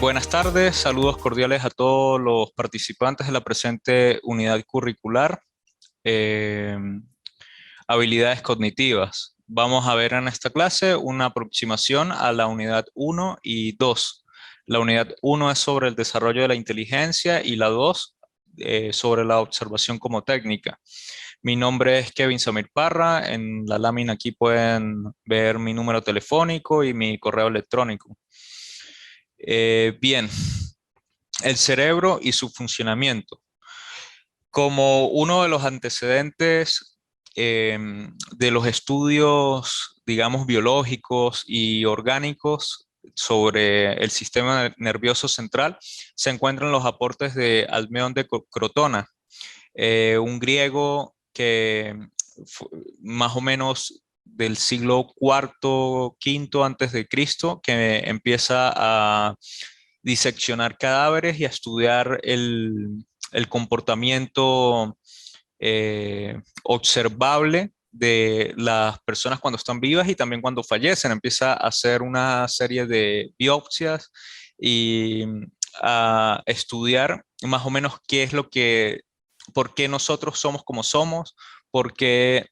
Buenas tardes, saludos cordiales a todos los participantes de la presente unidad curricular, eh, habilidades cognitivas. Vamos a ver en esta clase una aproximación a la unidad 1 y 2. La unidad 1 es sobre el desarrollo de la inteligencia y la 2 sobre la observación como técnica. Mi nombre es Kevin Samir Parra. En la lámina aquí pueden ver mi número telefónico y mi correo electrónico. Bien, el cerebro y su funcionamiento. Como uno de los antecedentes de los estudios, digamos, biológicos y orgánicos sobre el sistema nervioso central, se encuentran los aportes de Alcmeón de Crotona, un griego que más o menos del siglo IV, V antes de Cristo, que empieza a diseccionar cadáveres y a estudiar el comportamiento observable de las personas cuando están vivas y también cuando fallecen. Empieza a hacer una serie de biopsias y a estudiar más o menos qué es lo que, por qué nosotros somos como somos, por qué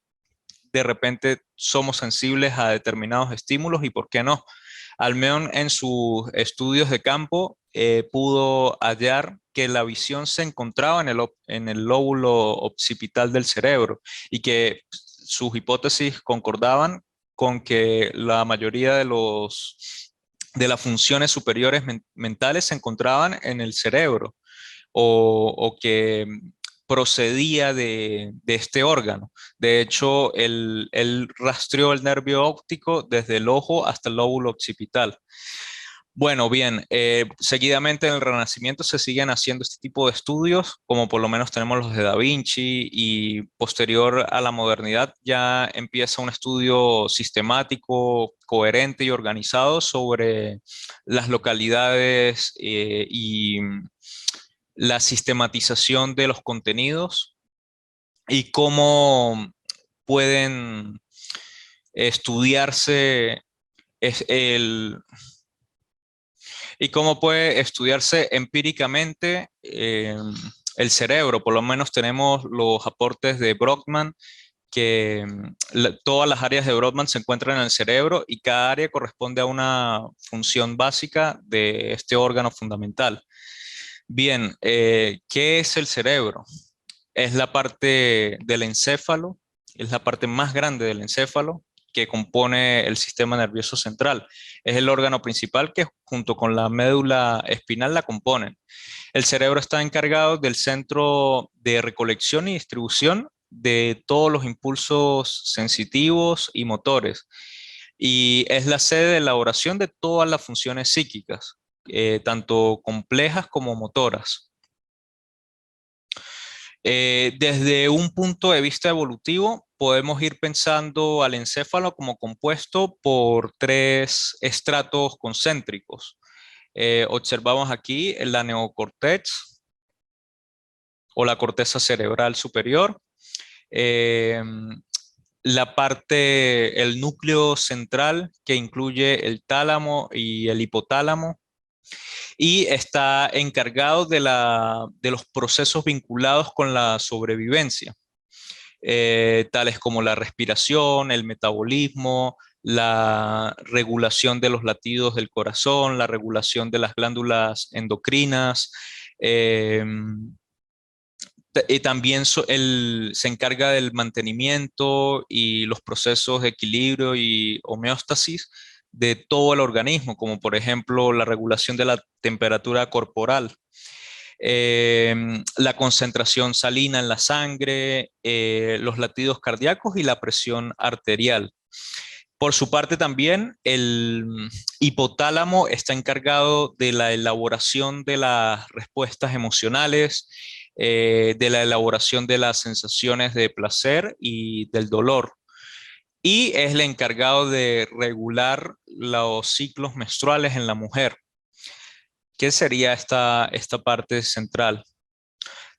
de repente somos sensibles a determinados estímulos y por qué no. Almeón en sus estudios de campo pudo hallar que la visión se encontraba en el lóbulo occipital del cerebro y que sus hipótesis concordaban con que la mayoría de las funciones superiores mentales se encontraban en el cerebro o que procedía de este órgano. De hecho, él rastreó el nervio óptico desde el ojo hasta el lóbulo occipital. Bueno, bien, seguidamente en el Renacimiento se siguen haciendo este tipo de estudios, como por lo menos tenemos los de Da Vinci, y posterior a la modernidad ya empieza un estudio sistemático, coherente y organizado sobre las localidades y la sistematización de los contenidos y cómo pueden estudiarse es el, y cómo puede estudiarse empíricamente el cerebro. Por lo menos tenemos los aportes de Brodmann, que todas las áreas de Brodmann se encuentran en el cerebro y cada área corresponde a una función básica de este órgano fundamental. Bien, ¿qué es el cerebro? Es la parte del encéfalo, es la parte más grande del encéfalo que compone el sistema nervioso central. Es el órgano principal que junto con la médula espinal la componen. El cerebro está encargado del centro de recolección y distribución de todos los impulsos sensitivos y motores. Y es la sede de elaboración de todas las funciones psíquicas, tanto complejas como motoras. Desde un punto de vista evolutivo, podemos ir pensando al encéfalo como compuesto por tres estratos concéntricos. Observamos aquí la neocortex o la corteza cerebral superior, eh, la parte, el núcleo central que incluye el tálamo y el hipotálamo, y está encargado de los procesos vinculados con la sobrevivencia, tales como la respiración, el metabolismo, la regulación de los latidos del corazón, la regulación de las glándulas endocrinas, eh, y también se encarga del mantenimiento y los procesos de equilibrio y homeostasis de todo el organismo, como por ejemplo la regulación de la temperatura corporal, la concentración salina en la sangre, los latidos cardíacos y la presión arterial. Por su parte también el hipotálamo está encargado de la elaboración de las respuestas emocionales, de la elaboración de las sensaciones de placer y del dolor. Y es el encargado de regular los ciclos menstruales en la mujer. ¿Qué sería esta parte central?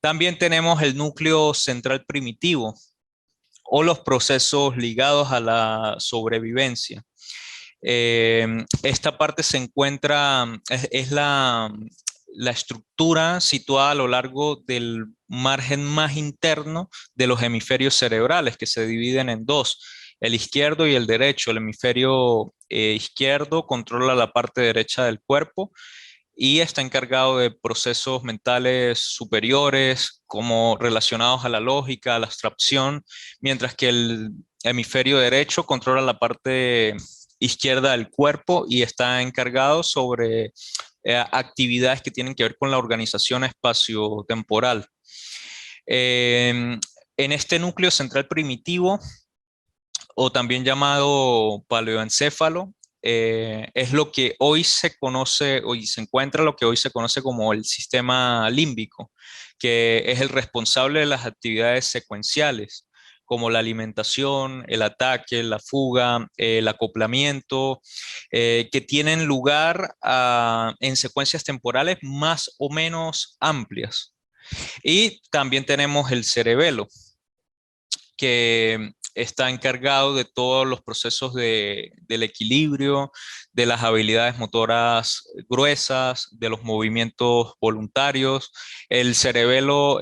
También tenemos el núcleo central primitivo o los procesos ligados a la sobrevivencia. Esta parte se encuentra, es la estructura situada a lo largo del margen más interno de los hemisferios cerebrales, que se dividen en dos, el izquierdo y el derecho. El hemisferio izquierdo controla la parte derecha del cuerpo y está encargado de procesos mentales superiores, como relacionados a la lógica, a la abstracción, mientras que el hemisferio derecho controla la parte izquierda del cuerpo y está encargado sobre actividades que tienen que ver con la organización espaciotemporal. Eh, en este núcleo central primitivo, o también llamado paleoencéfalo, es lo que hoy se conoce, hoy se encuentra lo que hoy se conoce como el sistema límbico, que es el responsable de las actividades secuenciales, como la alimentación, el ataque, la fuga, el acoplamiento, que tienen lugar en secuencias temporales más o menos amplias. Y también tenemos el cerebelo, que está encargado de todos los procesos del equilibrio, de las habilidades motoras gruesas, de los movimientos voluntarios. El cerebelo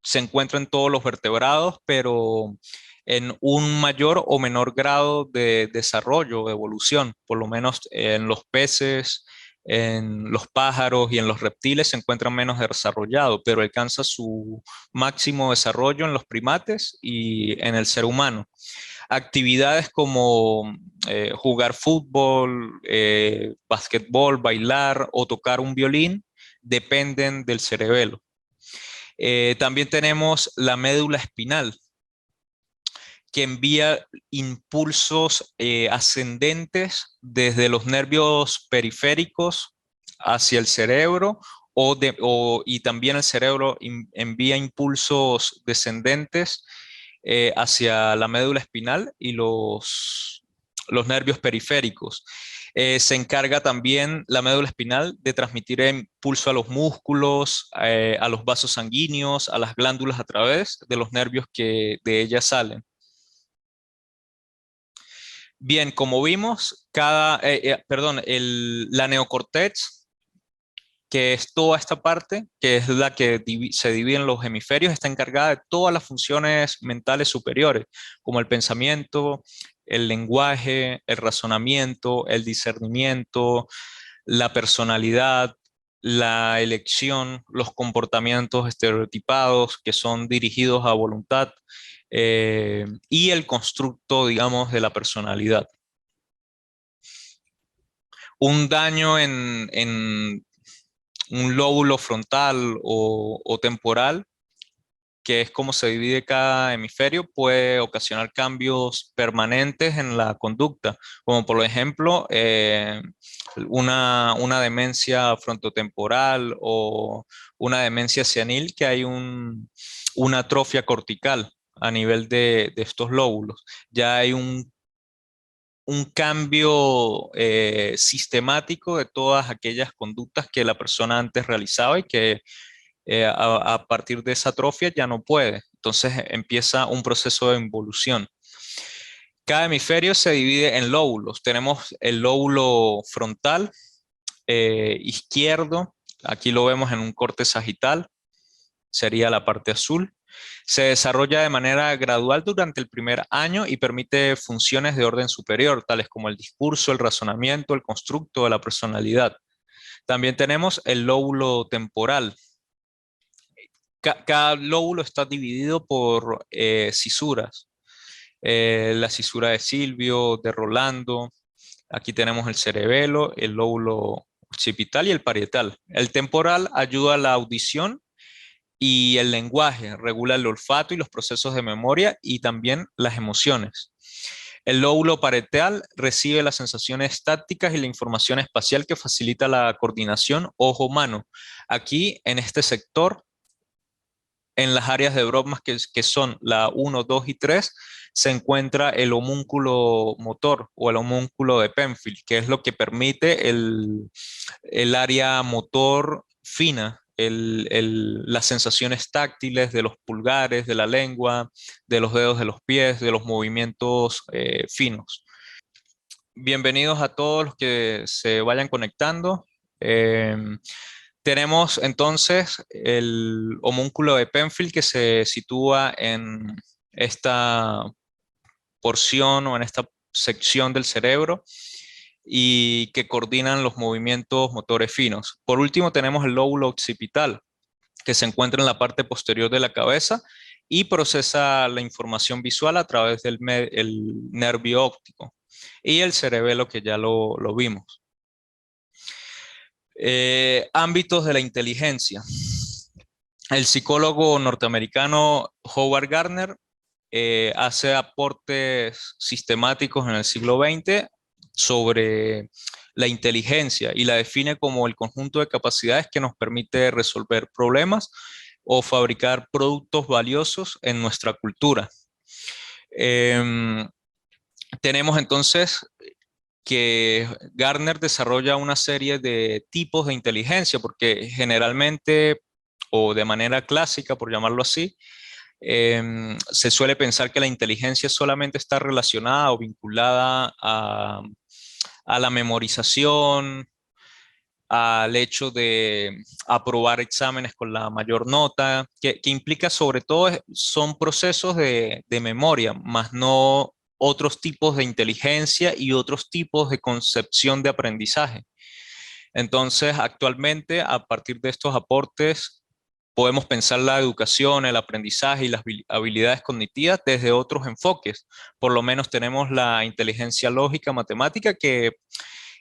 se encuentra en todos los vertebrados, pero en un mayor o menor grado de desarrollo, de evolución, por lo menos en los peces, en los pájaros y en los reptiles se encuentran menos desarrollado, pero alcanza su máximo desarrollo en los primates y en el ser humano. Actividades como jugar fútbol, basquetbol, bailar o tocar un violín dependen del cerebelo. También tenemos la médula espinal, que envía impulsos ascendentes desde los nervios periféricos hacia el cerebro y también el cerebro envía impulsos descendentes hacia la médula espinal y los nervios periféricos. Se encarga también la médula espinal de transmitir impulso a los músculos, a los vasos sanguíneos, a las glándulas a través de los nervios que de ellas salen. Bien, como vimos, la neocortex, que es toda esta parte, que es la que se divide en los hemisferios, está encargada de todas las funciones mentales superiores, como el pensamiento, el lenguaje, el razonamiento, el discernimiento, la personalidad, la elección, los comportamientos estereotipados que son dirigidos a voluntad, y el constructo, digamos, de la personalidad. Un daño en un lóbulo frontal o temporal, que es como se divide cada hemisferio, puede ocasionar cambios permanentes en la conducta, como por ejemplo una demencia frontotemporal o una demencia senil, que hay una atrofia cortical a nivel de estos lóbulos. Ya hay un cambio sistemático de todas aquellas conductas que la persona antes realizaba y que a partir de esa atrofia ya no puede. Entonces empieza un proceso de involución. Cada hemisferio se divide en lóbulos. Tenemos el lóbulo frontal izquierdo. Aquí lo vemos en un corte sagital. Sería la parte azul. Se desarrolla de manera gradual durante el primer año y permite funciones de orden superior, tales como el discurso, el razonamiento, el constructo de la personalidad. También tenemos el lóbulo temporal. Cada lóbulo está dividido por cisuras. La cisura de Silvio, de Rolando. Aquí tenemos el cerebelo, el lóbulo occipital y el parietal. El temporal ayuda a la audición y el lenguaje, regula el olfato y los procesos de memoria y también las emociones. El lóbulo parietal recibe las sensaciones tácticas y la información espacial que facilita la coordinación ojo-mano. Aquí, en este sector, en las áreas de Brodmann que son la 1, 2 y 3, se encuentra el homúnculo motor o el homúnculo de Penfield, que es lo que permite el área motor fina, las sensaciones táctiles de los pulgares, de la lengua, de los dedos de los pies, de los movimientos finos. Bienvenidos a todos los que se vayan conectando. Tenemos entonces el homúnculo de Penfield que se sitúa en esta porción o en esta sección del cerebro y que coordinan los movimientos motores finos. Por último, tenemos el lóbulo occipital, que se encuentra en la parte posterior de la cabeza y procesa la información visual a través del el nervio óptico. Y el cerebelo, que ya lo vimos. Ámbitos de la inteligencia. El psicólogo norteamericano Howard Gardner hace aportes sistemáticos en el siglo XX sobre la inteligencia y la define como el conjunto de capacidades que nos permite resolver problemas o fabricar productos valiosos en nuestra cultura. Tenemos entonces que Gardner desarrolla una serie de tipos de inteligencia, porque generalmente, o de manera clásica, por llamarlo así, se suele pensar que la inteligencia solamente está relacionada o vinculada a la memorización, al hecho de aprobar exámenes con la mayor nota, que implica sobre todo son procesos de memoria, más no otros tipos de inteligencia y otros tipos de concepción de aprendizaje. Entonces, actualmente, a partir de estos aportes, podemos pensar la educación, el aprendizaje y las habilidades cognitivas desde otros enfoques. Por lo menos tenemos la inteligencia lógica matemática, que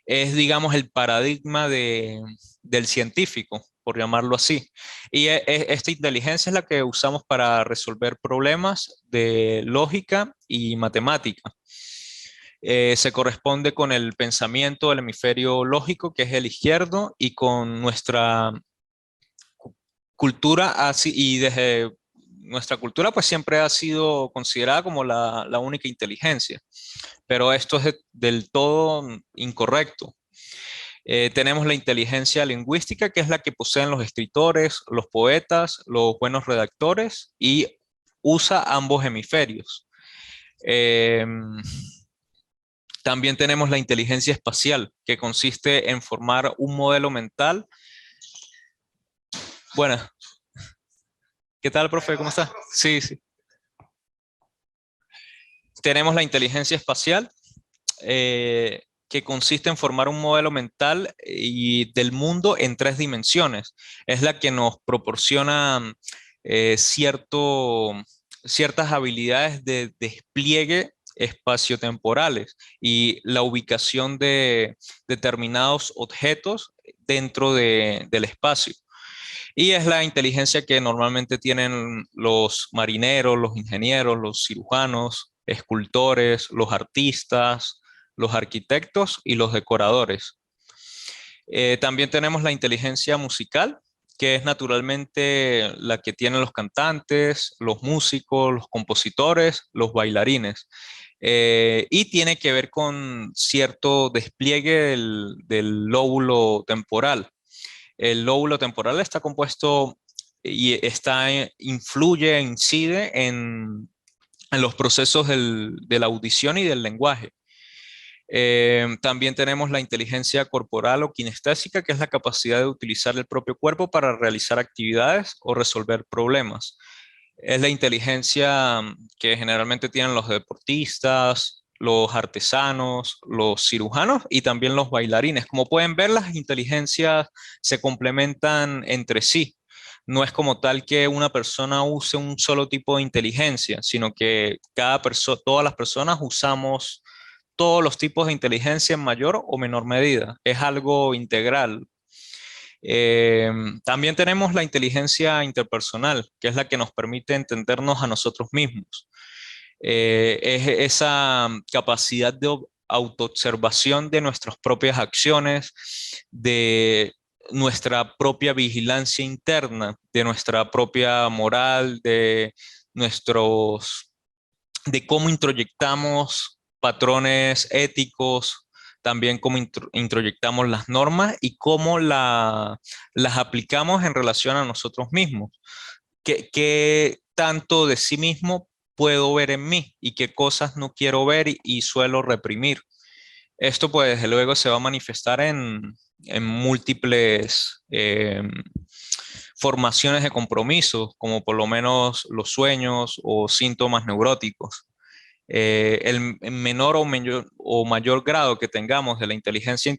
es, digamos, el paradigma del científico, por llamarlo así. Y esta inteligencia es la que usamos para resolver problemas de lógica y matemática. Se corresponde con el pensamiento del hemisferio lógico, que es el izquierdo, y con nuestra cultura así, y desde nuestra cultura pues siempre ha sido considerada como la única inteligencia, pero esto es del todo incorrecto. Tenemos la inteligencia lingüística, que es la que poseen los escritores, los poetas, los buenos redactores, y usa ambos hemisferios. Eh, También tenemos la inteligencia espacial, que consiste en formar un modelo mental. Bueno, ¿qué tal, profe? ¿Cómo está? Sí, sí. Tenemos la inteligencia espacial, que consiste en formar un modelo mental y del mundo en 3 dimensiones. Es la que nos proporciona ciertas habilidades de despliegue espaciotemporales y la ubicación de determinados objetos dentro del espacio. Y es la inteligencia que normalmente tienen los marineros, los ingenieros, los cirujanos, escultores, los artistas, los arquitectos y los decoradores. También tenemos la inteligencia musical, que es naturalmente la que tienen los cantantes, los músicos, los compositores, los bailarines. Y tiene que ver con cierto despliegue del lóbulo temporal. El lóbulo temporal está compuesto y influye, incide en los procesos de la audición y del lenguaje. También tenemos la inteligencia corporal o kinestésica, que es la capacidad de utilizar el propio cuerpo para realizar actividades o resolver problemas. Es la inteligencia que generalmente tienen los deportistas, los artesanos, los cirujanos y también los bailarines. Como pueden ver, las inteligencias se complementan entre sí. No es como tal que una persona use un solo tipo de inteligencia, sino que todas las personas usamos todos los tipos de inteligencia en mayor o menor medida. Es algo integral. También tenemos la inteligencia interpersonal, que es la que nos permite entendernos a nosotros mismos. Es esa capacidad de autoobservación de nuestras propias acciones, de nuestra propia vigilancia interna, de nuestra propia moral, nuestros, de cómo introyectamos patrones éticos, también cómo introyectamos las normas y cómo las aplicamos en relación a nosotros mismos. ¿Qué tanto de sí mismo puedo ver en mí y qué cosas no quiero ver y suelo reprimir? Esto pues desde luego se va a manifestar en múltiples formaciones de compromisos, como por lo menos los sueños o síntomas neuróticos. El menor o mayor grado que tengamos de la inteligencia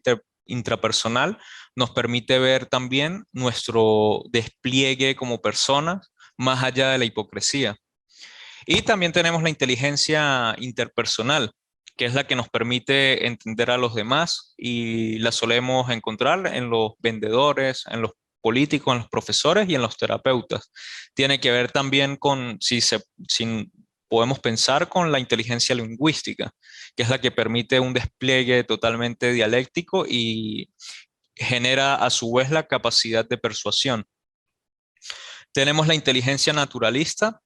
intrapersonal nos permite ver también nuestro despliegue como personas más allá de la hipocresía. Y también tenemos la inteligencia interpersonal, que es la que nos permite entender a los demás y la solemos encontrar en los vendedores, en los políticos, en los profesores y en los terapeutas. Tiene que ver también con si podemos pensar con la inteligencia lingüística, que es la que permite un despliegue totalmente dialéctico y genera a su vez la capacidad de persuasión. Tenemos la inteligencia naturalista,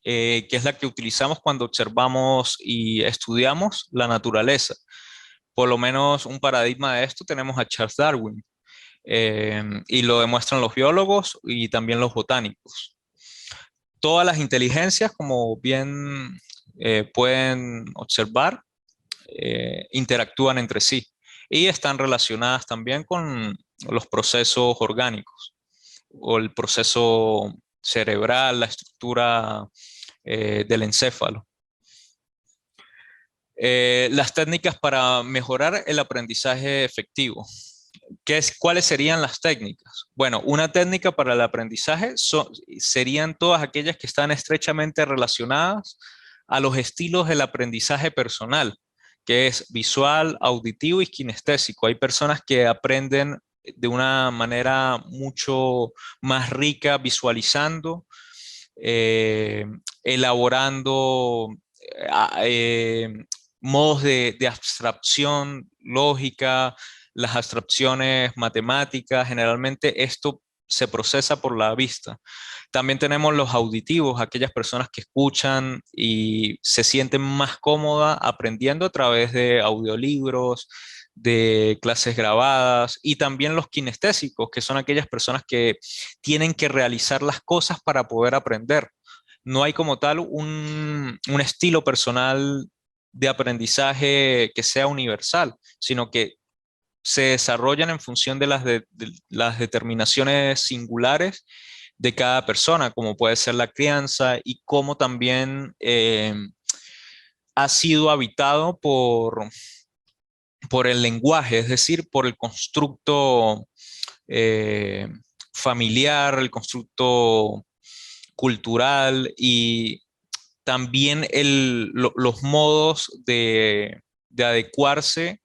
que es la que utilizamos cuando observamos y estudiamos la naturaleza. Por lo menos un paradigma de esto tenemos a Charles Darwin, y lo demuestran los biólogos y también los botánicos. Todas las inteligencias, como bien pueden observar, interactúan entre sí y están relacionadas también con los procesos orgánicos o el proceso cerebral, la estructura del encéfalo. Las técnicas para mejorar el aprendizaje efectivo. ¿Cuáles serían las técnicas? Bueno, una técnica para el aprendizaje serían todas aquellas que están estrechamente relacionadas a los estilos del aprendizaje personal, que es visual, auditivo y kinestésico. Hay personas que aprenden de una manera mucho más rica visualizando, eh, elaborando modos de abstracción lógica, las abstracciones matemáticas. Generalmente esto se procesa por la vista. También tenemos los auditivos, aquellas personas que escuchan y se sienten más cómodas aprendiendo a través de audiolibros, de clases grabadas, y también los kinestésicos, que son aquellas personas que tienen que realizar las cosas para poder aprender. No hay como tal un estilo personal de aprendizaje que sea universal, sino que se desarrollan en función de de las determinaciones singulares de cada persona, como puede ser la crianza y cómo también ha sido habitado por el lenguaje, es decir, por el constructo eh, familiar, el constructo cultural y también los modos de adecuarse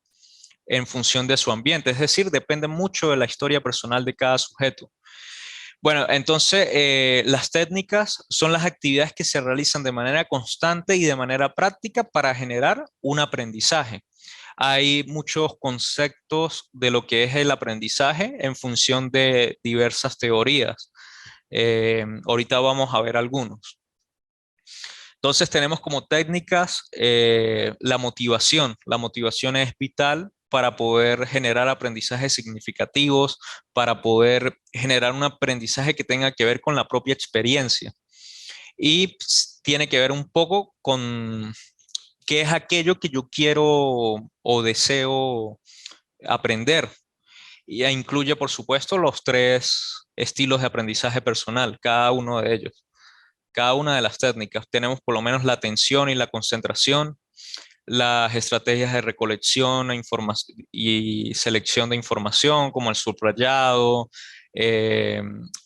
en función de su ambiente. Es decir, depende mucho de la historia personal de cada sujeto. Bueno, entonces las técnicas son las actividades que se realizan de manera constante y de manera práctica para generar un aprendizaje. Hay muchos conceptos de lo que es el aprendizaje en función de diversas teorías. Ahorita vamos a ver algunos. Entonces tenemos como técnicas la motivación. La motivación es vital para poder generar aprendizajes significativos, para poder generar un aprendizaje que tenga que ver con la propia experiencia. Y tiene que ver un poco con qué es aquello que yo quiero o deseo aprender. Y incluye, por supuesto, los tres estilos de aprendizaje personal, cada uno de ellos. Cada una de las técnicas. Tenemos por lo menos la atención y la concentración, las estrategias de recolección y selección de información, como el subrayado, eh,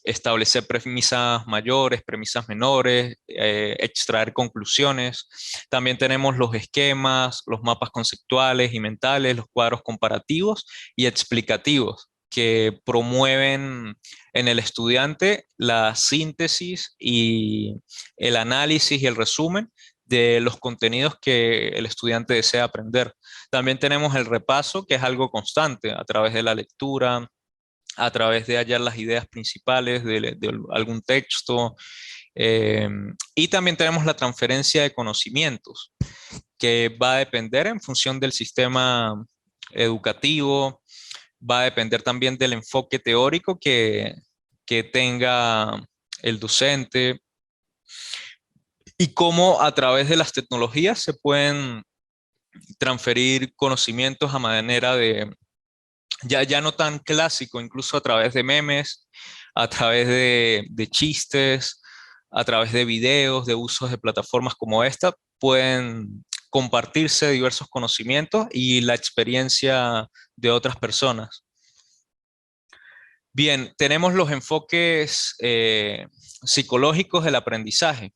establecer premisas mayores, premisas menores, extraer conclusiones. También tenemos los esquemas, los mapas conceptuales y mentales, los cuadros comparativos y explicativos, que promueven en el estudiante la síntesis y el análisis y el resumen de los contenidos que el estudiante desea aprender. También tenemos el repaso, que es algo constante a través de la lectura, a través de hallar las ideas principales de algún texto. eh, y también tenemos la transferencia de conocimientos, que va a depender en función del sistema educativo, va a depender también del enfoque teórico que tenga el docente y cómo a través de las tecnologías se pueden transferir conocimientos a manera de, ya no tan clásico, incluso a través de memes, a través de chistes, a través de videos, de usos de plataformas como esta, pueden compartirse diversos conocimientos y la experiencia de otras personas. Bien, tenemos los enfoques psicológicos del aprendizaje.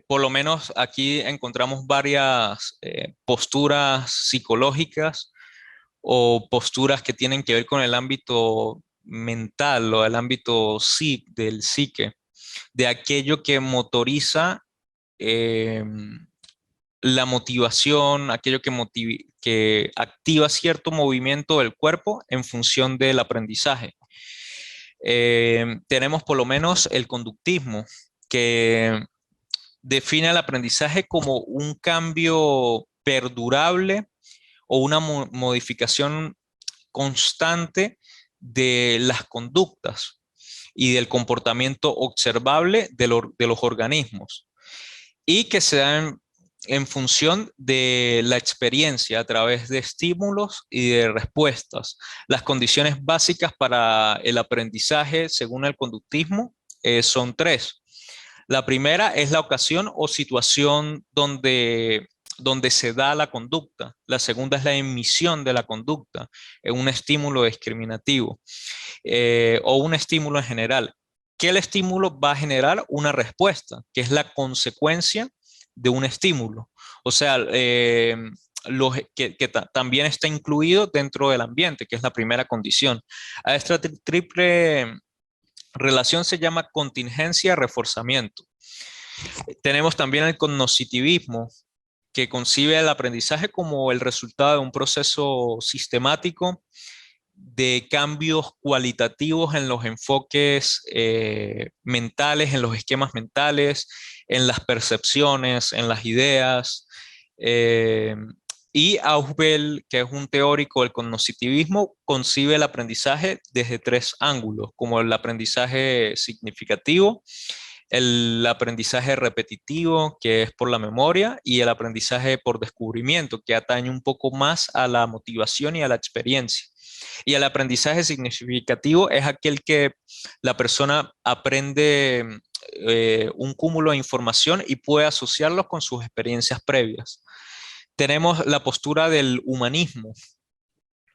Por lo menos aquí encontramos varias posturas psicológicas o posturas que tienen que ver con el ámbito mental o el ámbito del psique, de aquello que motoriza eh, la motivación, aquello que activa cierto movimiento del cuerpo en función del aprendizaje. Tenemos por lo menos el conductismo, que define el aprendizaje como un cambio perdurable o una modificación constante de las conductas y del comportamiento observable de los organismos y que se dan en función de la experiencia a través de estímulos y de respuestas. Las condiciones básicas para el aprendizaje, según el conductismo, son tres. La primera es la ocasión o situación donde se da la conducta. La segunda es la emisión de la conducta, un estímulo discriminativo o un estímulo en general. Que el estímulo va a generar una respuesta, que es la consecuencia de un estímulo. O sea, también está incluido dentro del ambiente, que es la primera condición. A esta triple relación se llama contingencia-reforzamiento. Tenemos también el cognoscitivismo, que concibe el aprendizaje como el resultado de un proceso sistemático de cambios cualitativos en los enfoques mentales, en los esquemas mentales, en las percepciones, en las ideas. eh, y Ausubel, que es un teórico del cognoscitivismo, concibe el aprendizaje desde tres ángulos, como el aprendizaje significativo, el aprendizaje repetitivo, que es por la memoria, y el aprendizaje por descubrimiento, que atañe un poco más a la motivación y a la experiencia. Y el aprendizaje significativo es aquel que la persona aprende un cúmulo de información y puede asociarlos con sus experiencias previas. Tenemos la postura del humanismo,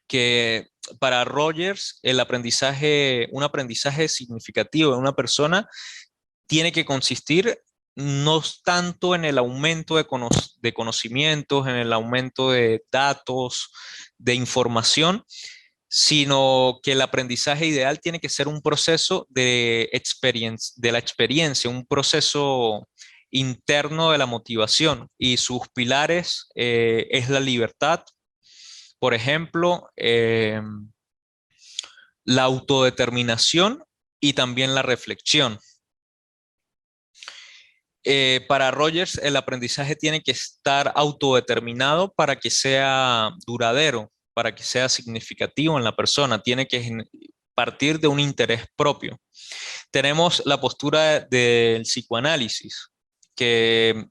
que para Rogers un aprendizaje significativo de una persona tiene que consistir no tanto en el aumento de conocimientos, en el aumento de datos, de información, sino que el aprendizaje ideal tiene que ser un proceso de la experiencia, un proceso interno de la motivación y sus pilares es la libertad, por ejemplo, la autodeterminación y también la reflexión. Para Rogers, el aprendizaje tiene que estar autodeterminado para que sea duradero, para que sea significativo en la persona. Tiene que partir de un interés propio. Tenemos la postura del psicoanálisis, que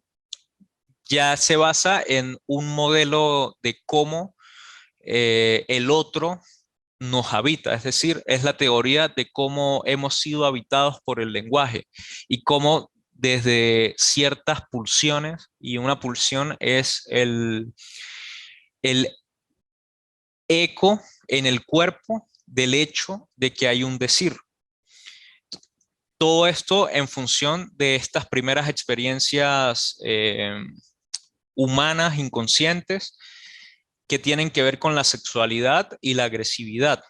ya se basa en un modelo de cómo el otro nos habita, es decir, es la teoría de cómo hemos sido habitados por el lenguaje y cómo desde ciertas pulsiones, y una pulsión es el eco en el cuerpo del hecho de que hay un decir. Todo esto en función de estas primeras experiencias humanas inconscientes que tienen que ver con la sexualidad y la agresividad.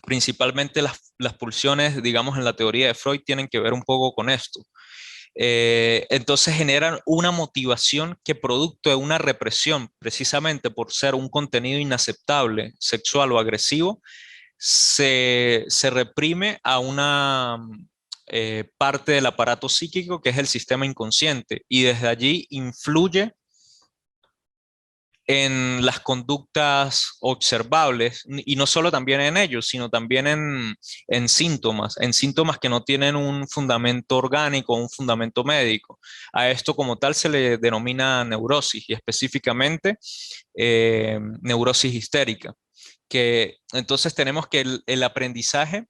Principalmente las pulsiones, digamos, en la teoría de Freud tienen que ver un poco con esto. Entonces generan una motivación que producto de una represión, precisamente por ser un contenido inaceptable, sexual o agresivo, se reprime a una parte del aparato psíquico que es el sistema inconsciente y desde allí influye en las conductas observables, y no solo también en ellos, sino también en síntomas que no tienen un fundamento orgánico, un fundamento médico. A esto como tal se le denomina neurosis y específicamente neurosis histérica, que entonces tenemos que el aprendizaje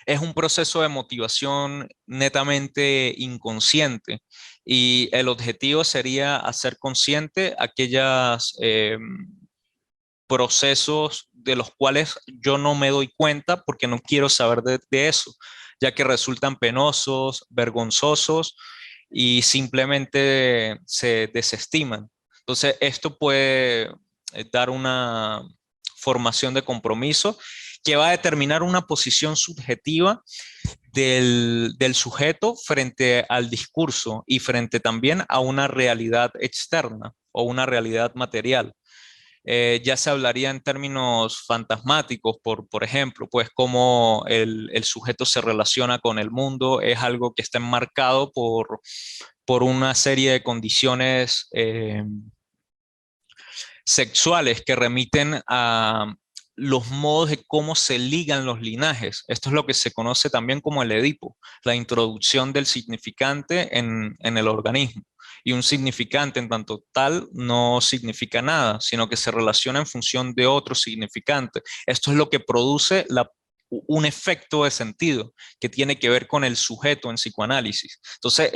es un proceso de motivación netamente inconsciente y el objetivo sería hacer consciente aquellos procesos de los cuales yo no me doy cuenta porque no quiero saber de eso, ya que resultan penosos, vergonzosos y simplemente se desestiman. Entonces, esto puede dar una formación de compromiso que va a determinar una posición subjetiva del sujeto frente al discurso y frente también a una realidad externa o una realidad material. Ya se hablaría en términos fantasmáticos, por ejemplo, pues cómo el sujeto se relaciona con el mundo es algo que está enmarcado por una serie de condiciones sexuales que remiten a los modos de cómo se ligan los linajes. Esto es lo que se conoce también como el Edipo, la introducción del significante en el organismo. Y un significante en tanto tal no significa nada, sino que se relaciona en función de otro significante. Esto es lo que produce un efecto de sentido que tiene que ver con el sujeto en psicoanálisis. Entonces,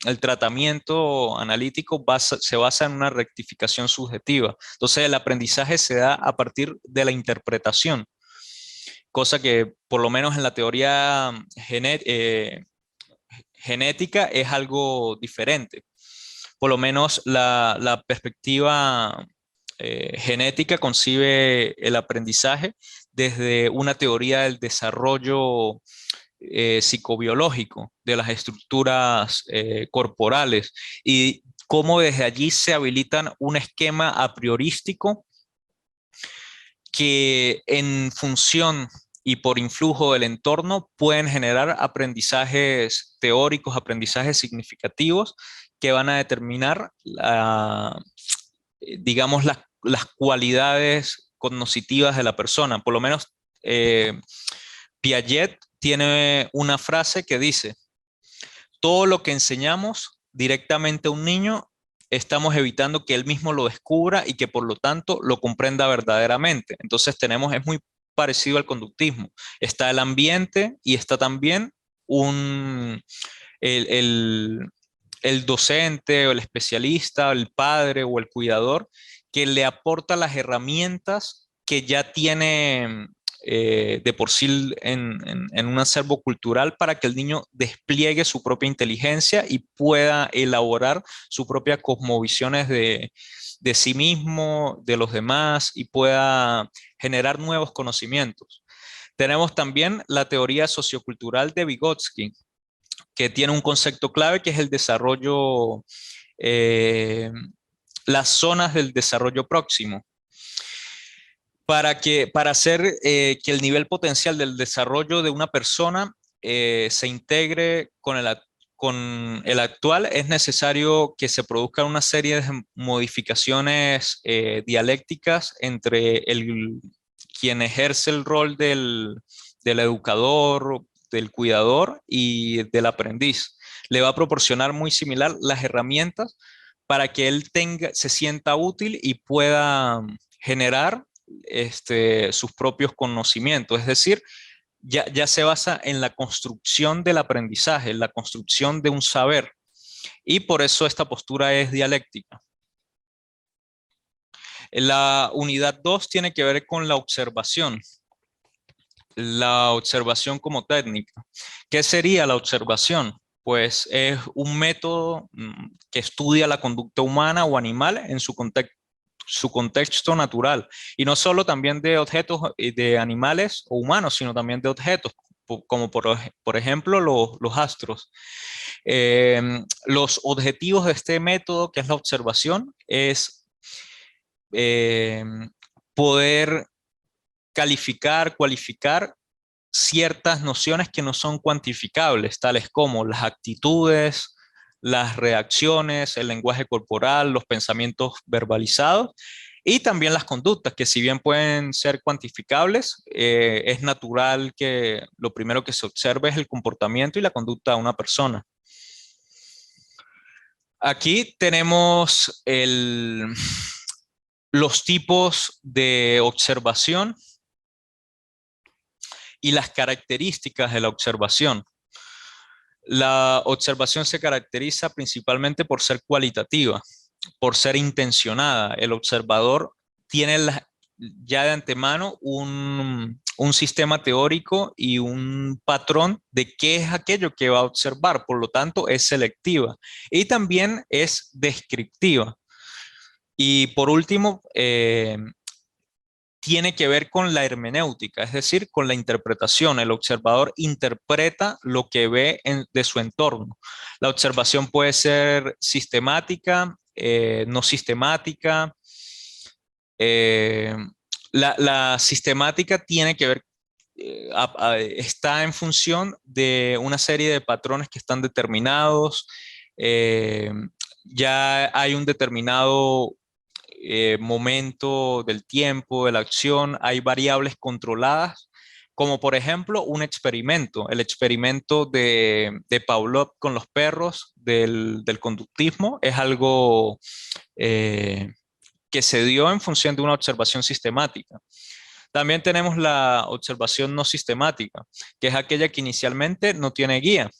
el tratamiento analítico se basa en una rectificación subjetiva. Entonces, el aprendizaje se da a partir de la interpretación, cosa que por lo menos en la teoría genética es algo diferente. Por lo menos la perspectiva genética concibe el aprendizaje desde una teoría del desarrollo psicobiológico de las estructuras corporales y cómo desde allí se habilitan un esquema a priorístico que en función y por influjo del entorno pueden generar aprendizajes teóricos, aprendizajes significativos que van a determinar, digamos, las cualidades cognitivas de la persona. Por lo menos Piaget tiene una frase que dice, todo lo que enseñamos directamente a un niño, estamos evitando que él mismo lo descubra y que por lo tanto lo comprenda verdaderamente. Entonces es muy parecido al conductismo. Está el ambiente y está también un, el, el, el docente o el especialista, el padre o el cuidador que le aporta las herramientas que ya tiene de por sí en un acervo cultural para que el niño despliegue su propia inteligencia y pueda elaborar sus propias cosmovisiones de sí mismo, de los demás y pueda generar nuevos conocimientos. Tenemos también la teoría sociocultural de Vygotsky, que tiene un concepto clave que es el desarrollo, eh, las zonas del desarrollo próximo para hacer que el nivel potencial del desarrollo de una persona se integre con el actual, es necesario que se produzcan una serie de modificaciones dialécticas entre quien ejerce el rol del educador, del cuidador y del aprendiz. Le va a proporcionar muy similar las herramientas para que él se sienta útil y pueda generar sus propios conocimientos. Es decir, ya se basa en la construcción del aprendizaje, en la construcción de un saber. Y por eso esta postura es dialéctica. La unidad 2 tiene que ver con la observación como técnica. ¿Qué sería la observación? Pues es un método que estudia la conducta humana o animal en su contexto natural, y no solo también de objetos de animales o humanos, sino también de objetos, como por ejemplo los astros. Los objetivos de este método, que es la observación, es eh, poder calificar, cualificar ciertas nociones que no son cuantificables, tales como las actitudes, las reacciones, el lenguaje corporal, los pensamientos verbalizados y también las conductas, que si bien pueden ser cuantificables, es natural que lo primero que se observe es el comportamiento y la conducta de una persona. Aquí tenemos los tipos de observación y las características de la observación. La observación se caracteriza principalmente por ser cualitativa, por ser intencionada. El observador tiene ya de antemano un sistema teórico y un patrón de qué es aquello que va a observar, por lo tanto es selectiva y también es descriptiva. Y por último, tiene que ver con la hermenéutica, es decir, con la interpretación. El observador interpreta lo que ve de su entorno. La observación puede ser sistemática, no sistemática. Eh, la sistemática tiene que ver, está en función de una serie de patrones que están determinados. eh, ya hay un determinado momento del tiempo, de la acción, hay variables controladas, como por ejemplo un experimento, el experimento de Pavlov con los perros del conductismo, es algo eh, que se dio en función de una observación sistemática. También tenemos la observación no sistemática, que es aquella que inicialmente no tiene guía,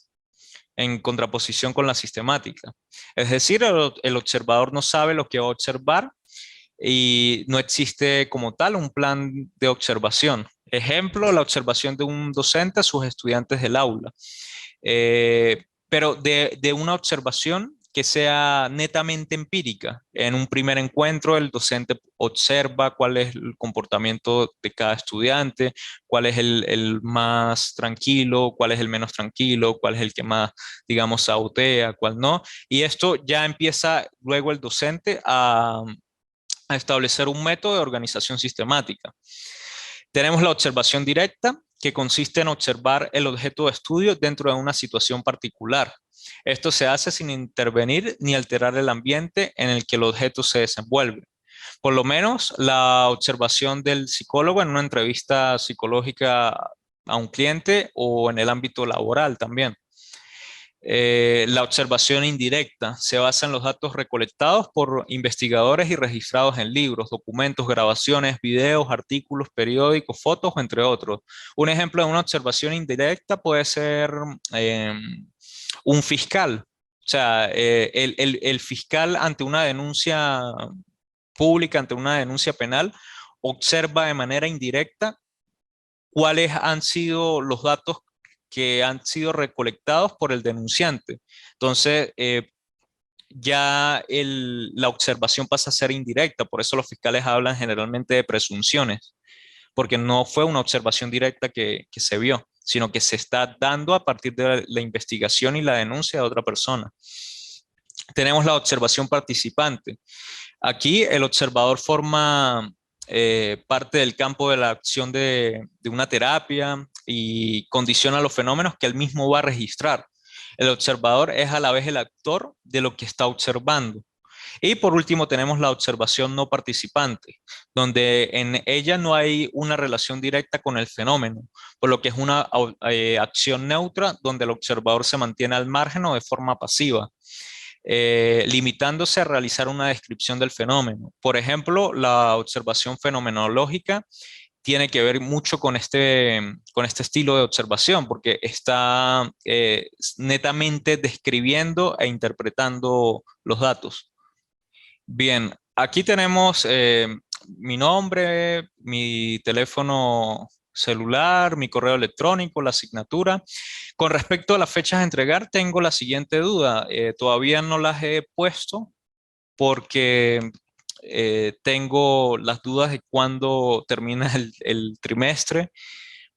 en contraposición con la sistemática. Es decir, el observador no sabe lo que va a observar y no existe como tal un plan de observación. Ejemplo, la observación de un docente a sus estudiantes del aula. Pero de una observación que sea netamente empírica. En un primer encuentro, el docente observa cuál es el comportamiento de cada estudiante, cuál es el más tranquilo, cuál es el menos tranquilo, cuál es el que más, digamos, sautea, cuál no. Y esto ya empieza luego el docente a establecer un método de organización sistemática. Tenemos la observación directa, que consiste en observar el objeto de estudio dentro de una situación particular. Esto se hace sin intervenir ni alterar el ambiente en el que el objeto se desenvuelve. Por lo menos la observación del psicólogo en una entrevista psicológica a un cliente o en el ámbito laboral también. La observación indirecta se basa en los datos recolectados por investigadores y registrados en libros, documentos, grabaciones, videos, artículos, periódicos, fotos, entre otros. Un ejemplo de una observación indirecta puede ser eh, un fiscal. O sea, el fiscal ante una denuncia pública, ante una denuncia penal, observa de manera indirecta cuáles han sido los datos que han sido recolectados por el denunciante. Entonces, ya la observación pasa a ser indirecta, por eso los fiscales hablan generalmente de presunciones, porque no fue una observación directa que se vio, sino que se está dando a partir de la investigación y la denuncia de otra persona. Tenemos la observación participante. Aquí el observador forma parte del campo de la acción de una terapia y condiciona los fenómenos que él mismo va a registrar. El observador es a la vez el actor de lo que está observando. Y por último tenemos la observación no participante, donde en ella no hay una relación directa con el fenómeno, por lo que es una acción neutra donde el observador se mantiene al margen o de forma pasiva. Limitándose a realizar una descripción del fenómeno. Por ejemplo, la observación fenomenológica tiene que ver mucho con este estilo de observación, porque está netamente describiendo e interpretando los datos. Bien, aquí tenemos mi nombre, mi teléfono celular, mi correo electrónico, la asignatura. Con respecto a las fechas de entregar, tengo la siguiente duda. Todavía no las he puesto porque tengo las dudas de cuándo termina el trimestre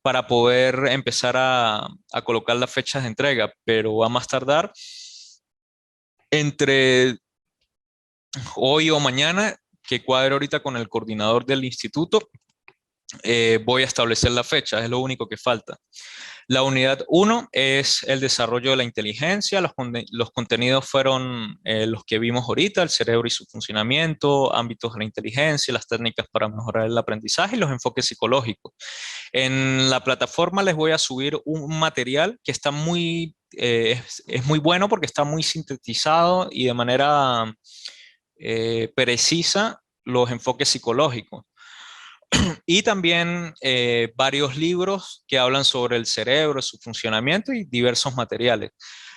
para poder empezar a colocar las fechas de entrega, pero a más tardar entre hoy o mañana, que cuadre ahorita con el coordinador del instituto voy a establecer la fecha, es lo único que falta. La unidad uno es el desarrollo de la inteligencia. Los contenidos fueron los que vimos ahorita, el cerebro y su funcionamiento, ámbitos de la inteligencia, las técnicas para mejorar el aprendizaje y los enfoques psicológicos. En la plataforma les voy a subir un material que está es muy bueno porque está muy sintetizado y de manera precisa los enfoques psicológicos. Y también varios libros que hablan sobre el cerebro, su funcionamiento y diversos materiales.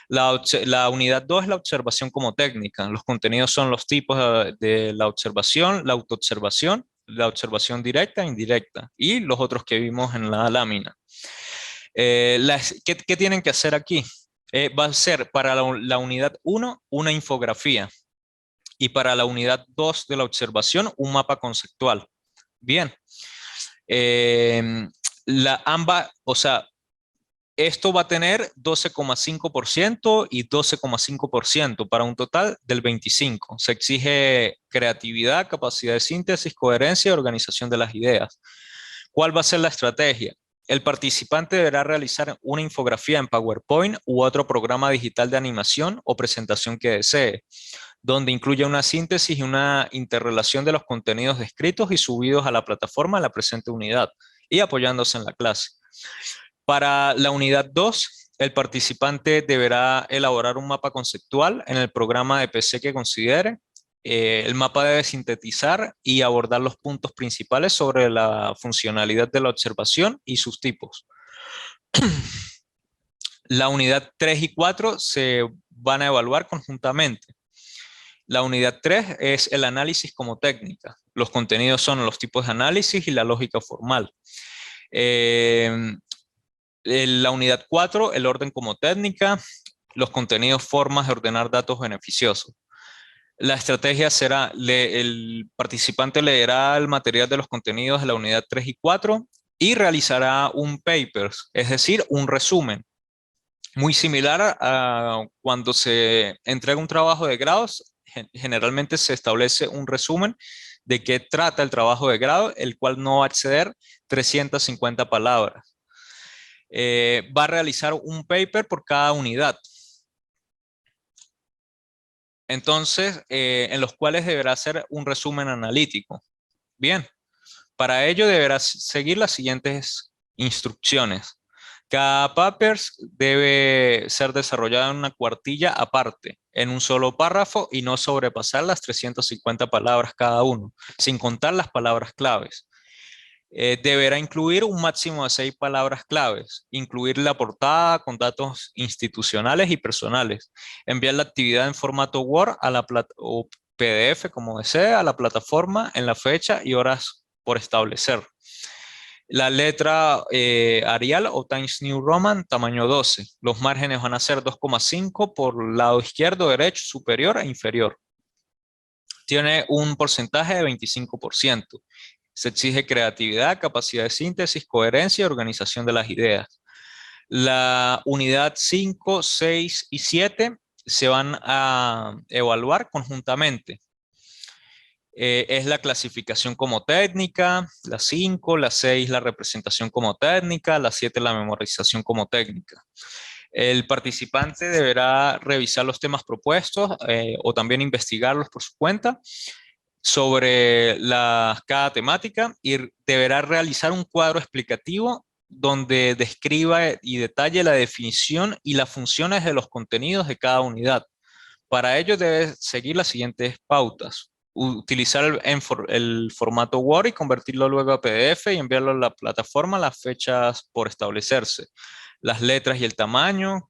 La unidad 2 es la observación como técnica. Los contenidos son los tipos de la observación, la autoobservación, la observación directa e indirecta y los otros que vimos en la lámina. ¿Qué tienen que hacer aquí? Va a ser para la unidad 1 una infografía y para la unidad 2 de la observación un mapa conceptual. Bien. O sea, esto va a tener 12,5% y 12,5% para un total del 25%. Se exige creatividad, capacidad de síntesis, coherencia y organización de las ideas. ¿Cuál va a ser la estrategia? El participante deberá realizar una infografía en PowerPoint u otro programa digital de animación o presentación que desee, donde incluye una síntesis y una interrelación de los contenidos descritos y subidos a la plataforma de la presente unidad y apoyándose en la clase. Para la unidad 2, el participante deberá elaborar un mapa conceptual en el programa de PC que considere. El mapa debe sintetizar y abordar los puntos principales sobre la funcionalidad de la observación y sus tipos. La unidad 3 y 4 se van a evaluar conjuntamente. La unidad 3 es el análisis como técnica. Los contenidos son los tipos de análisis y la lógica formal. La unidad 4, el orden como técnica, los contenidos, formas de ordenar datos beneficiosos. La estrategia será, el participante leerá el material de los contenidos de la unidad 3 y 4 y realizará un paper, es decir, un resumen. Muy similar a cuando se entrega un trabajo de grados, generalmente se establece un resumen de qué trata el trabajo de grado, el cual no va a exceder 350 palabras. Va a realizar un paper por cada unidad. Entonces, en los cuales deberá hacer un resumen analítico. Bien, para ello deberá seguir las siguientes instrucciones. Cada paper debe ser desarrollado en una cuartilla aparte, en un solo párrafo y no sobrepasar las 350 palabras cada uno, sin contar las palabras claves. Deberá incluir un máximo de 6 palabras claves, incluir la portada con datos institucionales y personales, enviar la actividad en formato Word o PDF, como desee, a la plataforma en la fecha y horas por establecer. La letra Arial o Times New Roman, tamaño 12. Los márgenes van a ser 2,5 por lado izquierdo, derecho, superior e inferior. Tiene un porcentaje de 25%. Se exige creatividad, capacidad de síntesis, coherencia y organización de las ideas. La unidad 5, 6 y 7 se van a evaluar conjuntamente. Es la clasificación como técnica, la 5, la 6 la representación como técnica, la 7 la memorización como técnica. El participante deberá revisar los temas propuestos o también investigarlos por su cuenta sobre cada temática y deberá realizar un cuadro explicativo donde describa y detalle la definición y las funciones de los contenidos de cada unidad. Para ello debe seguir las siguientes pautas. Utilizar el formato Word y convertirlo luego a PDF y enviarlo a la plataforma las fechas por establecerse. Las letras y el tamaño,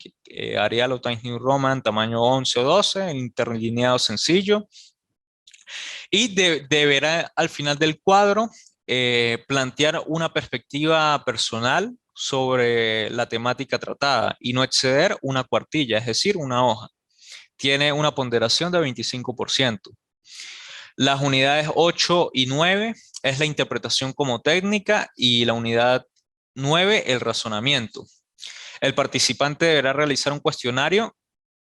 Arial o Times New Roman, tamaño 11 o 12, interlineado sencillo. Y deberá al final del cuadro plantear una perspectiva personal sobre la temática tratada y no exceder una cuartilla, es decir, una hoja. Tiene una ponderación de 25%. Las unidades 8 y 9 es la interpretación como técnica y la unidad 9 el razonamiento. El participante deberá realizar un cuestionario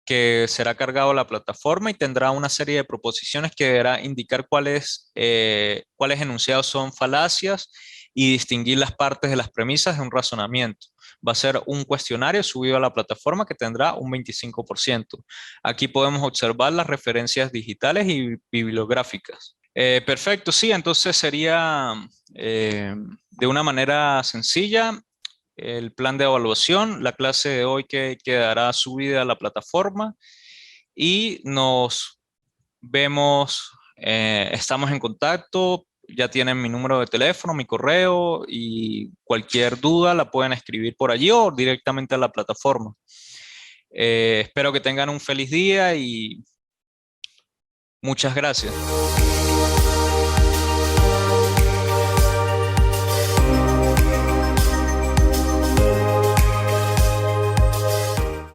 que será cargado a la plataforma y tendrá una serie de proposiciones que deberá indicar cuáles enunciados son falacias y distinguir las partes de las premisas de un razonamiento. Va a ser un cuestionario subido a la plataforma que tendrá un 25%. Aquí podemos observar las referencias digitales y bibliográficas. Perfecto, sí, entonces sería de una manera sencilla el plan de evaluación, la clase de hoy que quedará subida a la plataforma y nos vemos, estamos en contacto, ya tienen mi número de teléfono, mi correo y cualquier duda la pueden escribir por allí o directamente a la plataforma. Espero que tengan un feliz día y muchas gracias.